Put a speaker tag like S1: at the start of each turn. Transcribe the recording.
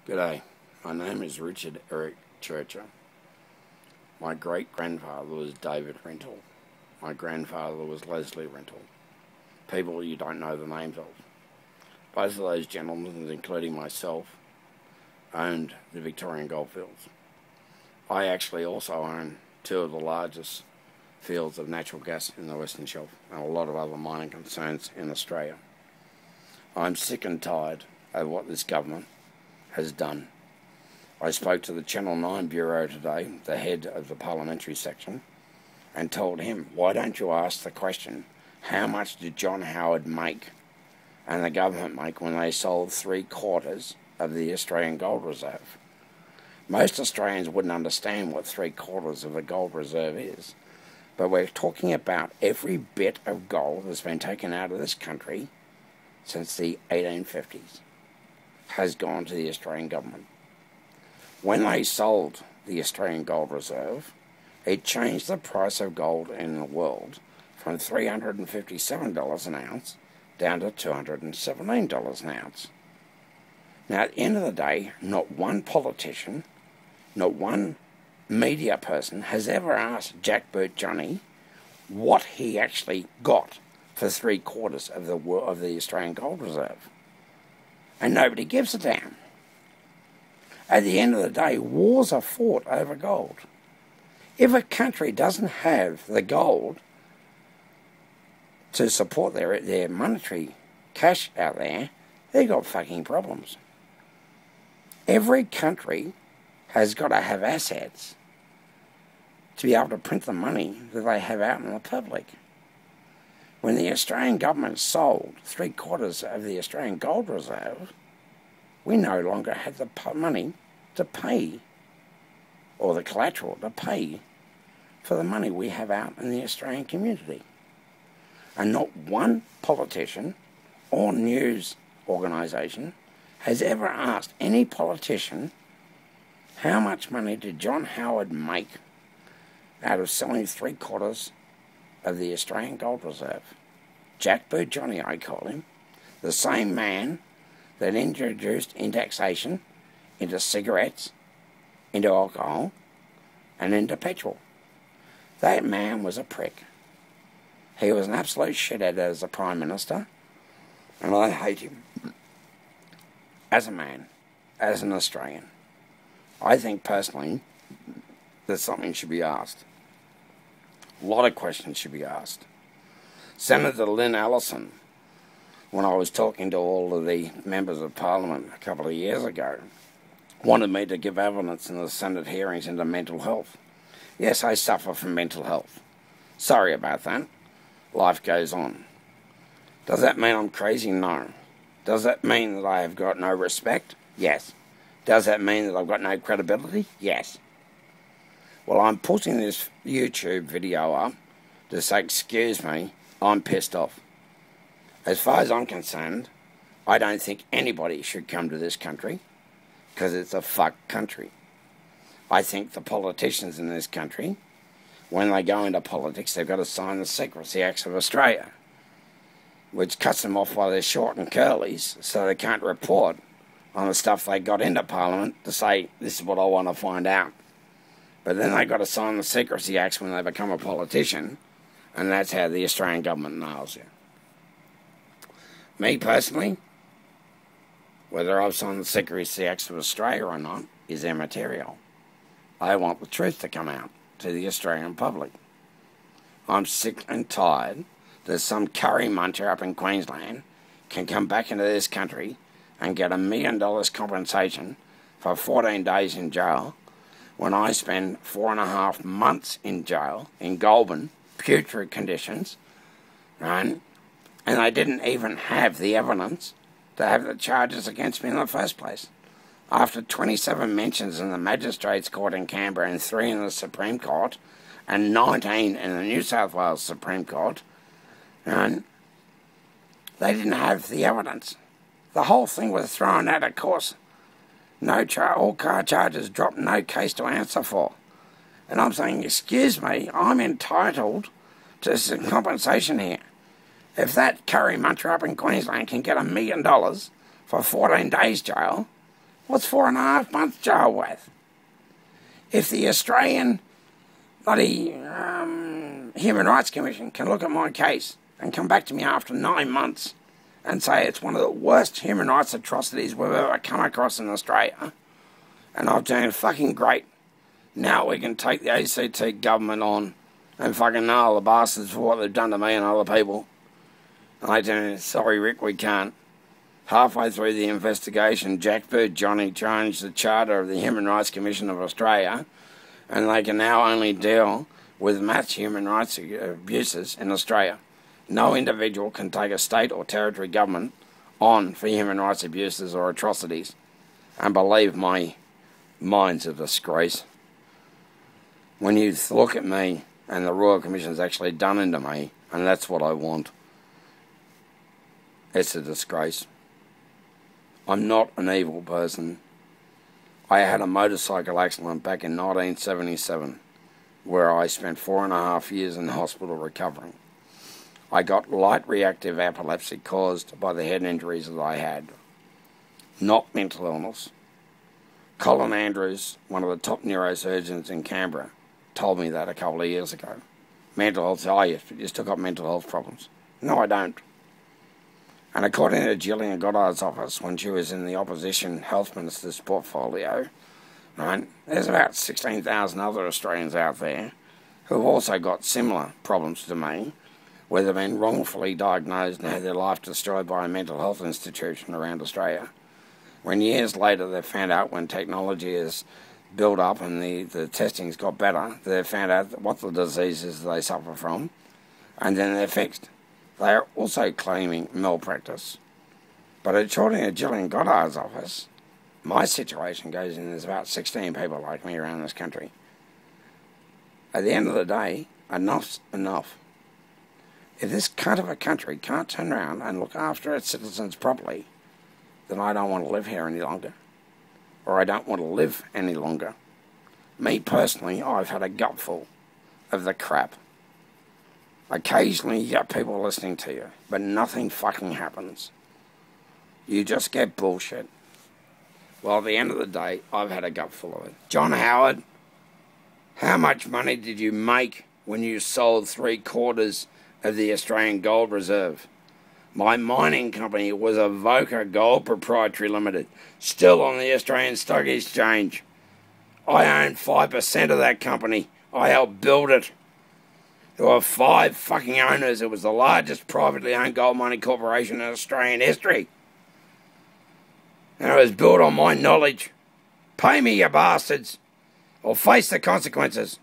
S1: G'day, my name is Richard Eric Churcher. My great-grandfather was David Rental. My grandfather was Leslie Rental. People you don't know the names of. Both of those gentlemen, including myself, owned the Victorian goldfields. I actually also own two of the largest fields of natural gas in the Western Shelf and a lot of other mining concerns in Australia. I'm sick and tired of what this government has done. I spoke to the Channel 9 Bureau today, the head of the parliamentary section, and told him, why don't you ask the question, how much did John Howard make and the government make when they sold 3/4 of the Australian gold reserve? Most Australians wouldn't understand what 3/4 of the gold reserve is, but we're talking about every bit of gold that's been taken out of this country since the 1850s. Has gone to the Australian government. When they sold the Australian gold reserve, it changed the price of gold in the world from $357 an ounce down to $217 an ounce. Now, at the end of the day, not one politician, not one media person has ever asked Jackboot Johnny what he actually got for 3/4 of the Australian gold reserve. And nobody gives a damn. At the end of the day, wars are fought over gold. If a country doesn't have the gold to support their monetary cash out there, they've got fucking problems. Every country has got to have assets to be able to print the money that they have out in the public. When the Australian government sold 3/4 of the Australian gold reserve, we no longer had the money to pay, or the collateral to pay, for the money we have out in the Australian community. And not one politician or news organisation has ever asked any politician how much money did John Howard make out of selling 3/4 of the Australian gold reserve. Jackboot Johnny, I call him, the same man that introduced indexation into cigarettes, into alcohol, and into petrol. That man was a prick. He was an absolute shithead as a Prime Minister, and I hate him. As a man, as an Australian, I think personally that something should be asked. A lot of questions should be asked. Senator Lynn Allison, when I was talking to all of the members of Parliament a couple of years ago, wanted me to give evidence in the Senate hearings into mental health. Yes, I suffer from mental health. Sorry about that. Life goes on. Does that mean I'm crazy? No. Does that mean that I have got no respect? Yes. Does that mean that I've got no credibility? Yes. Well, I'm putting this YouTube video up to say, excuse me, I'm pissed off. As far as I'm concerned, I don't think anybody should come to this country because it's a fucked country. I think the politicians in this country, when they go into politics, they've got to sign the Secrecy Acts of Australia, which cuts them off while they're short and curlies so they can't report on the stuff they got into Parliament to say, this is what I want to find out. But then they've got to sign the Secrecy Acts when they become a politician, and that's how the Australian government nails you. Me personally, whether I've signed the Secrecy Acts of Australia or not is immaterial. I want the truth to come out to the Australian public. I'm sick and tired that some curry muncher up in Queensland can come back into this country and get $1 million compensation for 14 days in jail when I spend 4.5 months in jail in Goulburn, putrid conditions, right? And they didn't even have the evidence to have the charges against me in the first place. After 27 mentions in the Magistrates Court in Canberra and 3 in the Supreme Court and 19 in the New South Wales Supreme Court, right? They didn't have the evidence. The whole thing was thrown out of course. All car charges dropped, no case to answer for. And I'm saying, excuse me, I'm entitled to some compensation here. If that curry muncher up in Queensland can get $1 million for 14 days jail, What's 4.5 months jail worth? If the Australian bloody Human Rights Commission can look at my case and come back to me after 9 months and say it's one of the worst human rights atrocities we've ever come across in Australia, and I've done fucking great, now we can take the ACT government on and fucking nail the bastards for what they've done to me and other people. And I tell you, sorry Rick, we can't. Halfway through the investigation, Jack Bird Johnny changed the charter of the Human Rights Commission of Australia, and they can now only deal with mass human rights abuses in Australia. No individual can take a state or territory government on for human rights abuses or atrocities. And believe me, mine's a disgrace. When you look at me and the Royal Commission's actually done into me, and that's what I want, it's a disgrace. I'm not an evil person. I had a motorcycle accident back in 1977 where I spent 4.5 years in hospital recovering. I got light reactive epilepsy caused by the head injuries that I had, not mental illness. Colin Andrews, one of the top neurosurgeons in Canberra, told me that a couple of years ago. Mental health, oh yes, you still got mental health problems. No, I don't. And according to Gillian Goddard's office, when she was in the opposition health minister's portfolio, right, there's about 16,000 other Australians out there who've also got similar problems to me, where they've been wrongfully diagnosed and had their life destroyed by a mental health institution around Australia. When years later they found out, when technology is built up and the testing's got better, they found out what the diseases they suffer from, and then they're fixed. They are also claiming malpractice. But according to Gillian Goddard's office, my situation goes in, there's about 16 people like me around this country. At the end of the day, enough's enough. If this cunt of a country can't turn around and look after its citizens properly, then I don't want to live here any longer. Or I don't want to live any longer. Me personally, I've had a gutful of the crap. Occasionally you get people listening to you, but nothing fucking happens. You just get bullshit. Well, at the end of the day, I've had a gutful of it. John Howard, how much money did you make when you sold 3/4 of the Australian Gold Reserve? My mining company was Avoca Gold Proprietary Limited, still on the Australian Stock Exchange. I own 5% of that company. I helped build it. There were 5 fucking owners. It was the largest privately owned gold mining corporation in Australian history. And it was built on my knowledge. Pay me, you bastards, or face the consequences.